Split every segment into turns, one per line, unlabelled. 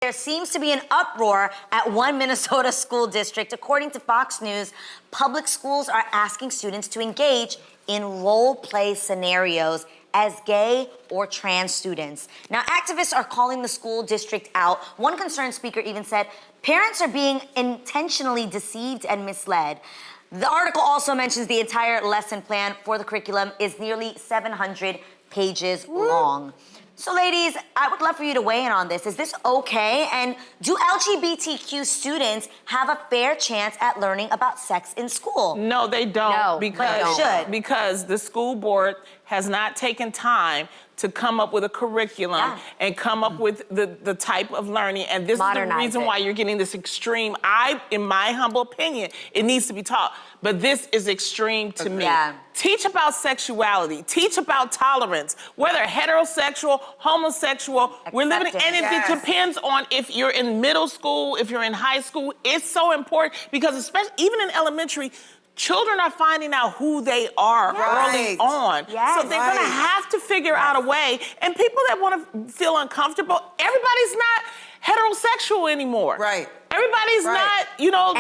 There seems to be an uproar at one Minnesota school district. According to Fox News, public schools are asking students to engage in role play scenarios as gay or trans students. Now, activists are calling the school district out. One concerned speaker even said parents are being intentionally deceived and misled. The article also mentions the entire lesson plan for the curriculum is nearly 700 pages long. So ladies, I would love for you to weigh in on this. Is this okay? And do LGBTQ students have a fair chance at learning about sex in school?
No, they don't.
No,
because the school board has not taken time to come up with a curriculum and come up with the type of learning. And this is the reason why you're getting this extreme. In my humble opinion, it needs to be taught. But this is extreme to me. Teach about sexuality. Teach about tolerance. Whether heterosexual, homosexual, we're living, and it depends on if you're in middle school, if you're in high school. It's so important because especially even in elementary, children are finding out who they are early on. So they're gonna have to figure out a way. And people that wanna feel uncomfortable, everybody's not heterosexual anymore. Everybody's not, you know,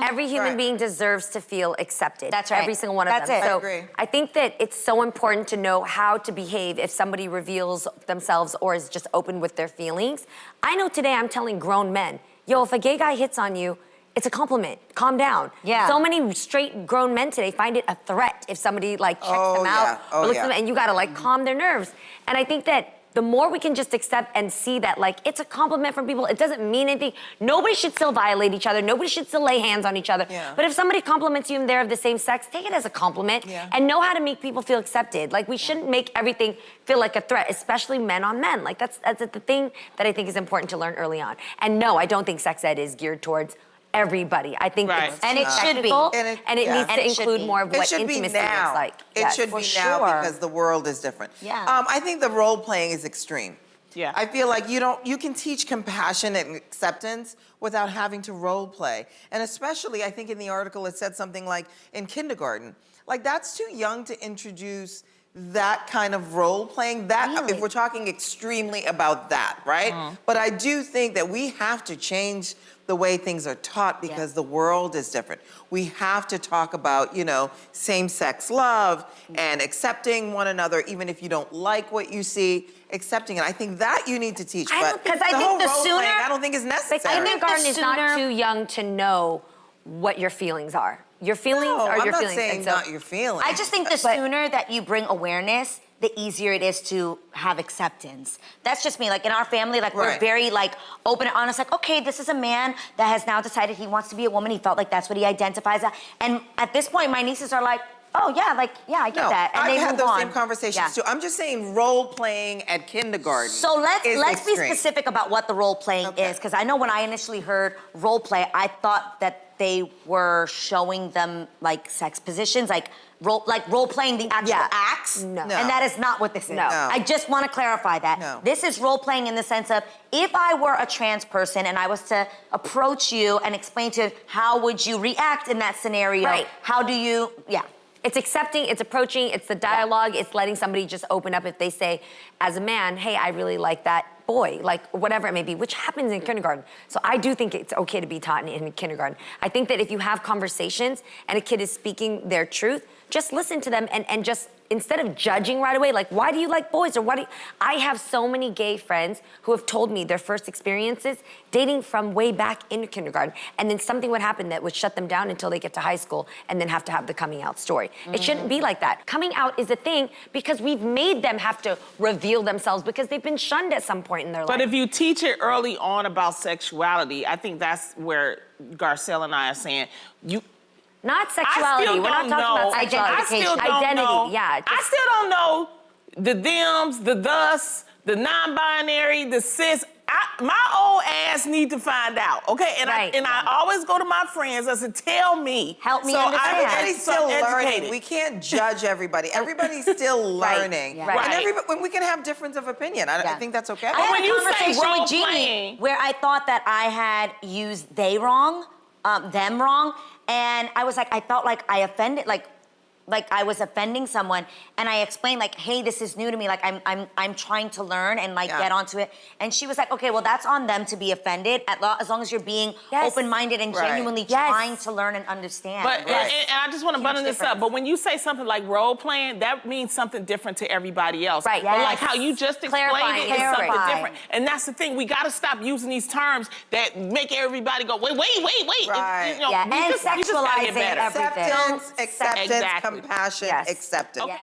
every human being deserves to feel accepted.
That's right.
Every single one of them.
That's it.
So I think that it's so important to know how to behave if somebody reveals themselves or is just open with their feelings. I know today I'm telling grown men, yo, if a gay guy hits on you, it's a compliment. Calm down. So many straight grown men today find it a threat if somebody like checks them out or looks at them, and you gotta like calm their nerves. And I think that the more we can just accept and see that like it's a compliment from people, it doesn't mean anything. Nobody should still violate each other. Nobody should still lay hands on each other. But if somebody compliments you and they're of the same sex, take it as a compliment and know how to make people feel accepted. Like we shouldn't make everything feel like a threat, especially men on men. Like that's the thing that I think is important to learn early on. And no, I don't think sex ed is geared towards everybody. I think it's
and it should be.
And it needs to include more of what intimacy looks like.
It should be now because the world is different. I think the role playing is extreme. I feel like you can teach compassion and acceptance without having to role play. And especially, I think in the article it said something like in kindergarten. Like that's too young to introduce that kind of role playing. If we're talking extremely about that, right? But I do think that we have to change the way things are taught because the world is different. We have to talk about, you know, same-sex love and accepting one another, even if you don't like what you see, accepting it. I think that you need to teach. But
because I think the sooner,
I don't think is necessary.
Kindergarten is not too young to know what your feelings are. Your feelings are your feelings.
I'm not saying not your feelings.
I just think the sooner that you bring awareness, the easier it is to have acceptance. That's just me. Like in our family, like we're very like open and honest. Like, okay, this is a man that has now decided he wants to be a woman. He felt like that's what he identifies as. And at this point, my nieces are like, oh yeah, I get that. And
I've had those same conversations too. I'm just saying role playing at kindergarten.
So let's be specific about what the role playing is, because I know when I initially heard role play, I thought that they were showing them like sex positions, like role playing the actual acts.
No.
And that is not what this is. I just want to clarify that. This is role playing in the sense of if I were a trans person and I was to approach you and explain to you how would you react in that scenario, how do you,
It's accepting, it's approaching, it's the dialogue, it's letting somebody just open up if they say, as a man, hey, I really like that boy, like whatever it may be, which happens in kindergarten. So I do think it's okay to be taught in kindergarten. I think that if you have conversations and a kid is speaking their truth, just listen to them and just, instead of judging right away, like, why do you like boys? Or why do you... I have so many gay friends who have told me their first experiences dating from way back in kindergarten. And then something would happen that would shut them down until they get to high school and then have to have the coming out story. It shouldn't be like that. Coming out is a thing because we've made them have to reveal themselves because they've been shunned at some point in their life.
But if you teach it early on about sexuality, I think that's where Garcelle and I are saying,
not sexuality. We're not talking about sexuality. Identity.
I still don't know the thems, the thus, the non-binary, the cis. My old ass need to find out, okay? And I always go to my friends. I said, tell me.
Help me understand.
Everybody's still learning. We can't judge everybody. Everybody's still learning. And we can have difference of opinion. I think that's okay.
I had a conversation with Jeannie where I thought that I had used they wrong, them wrong. And I was like, I felt like I offended, like, like I was offending someone, and I explained like, hey, this is new to me. Like I'm trying to learn and like get onto it. And she was like, okay, well that's on them to be offended as long as you're being open-minded and genuinely trying to learn and understand.
But and I just want to button this up. But when you say something like role playing, that means something different to everybody else.
Right.
But like how you just explained it is something different. And that's the thing. We got to stop using these terms that make everybody go, wait.
Right.
You know,
and sexualizing everything.
Acceptance, compassion, acceptance.
Yeah.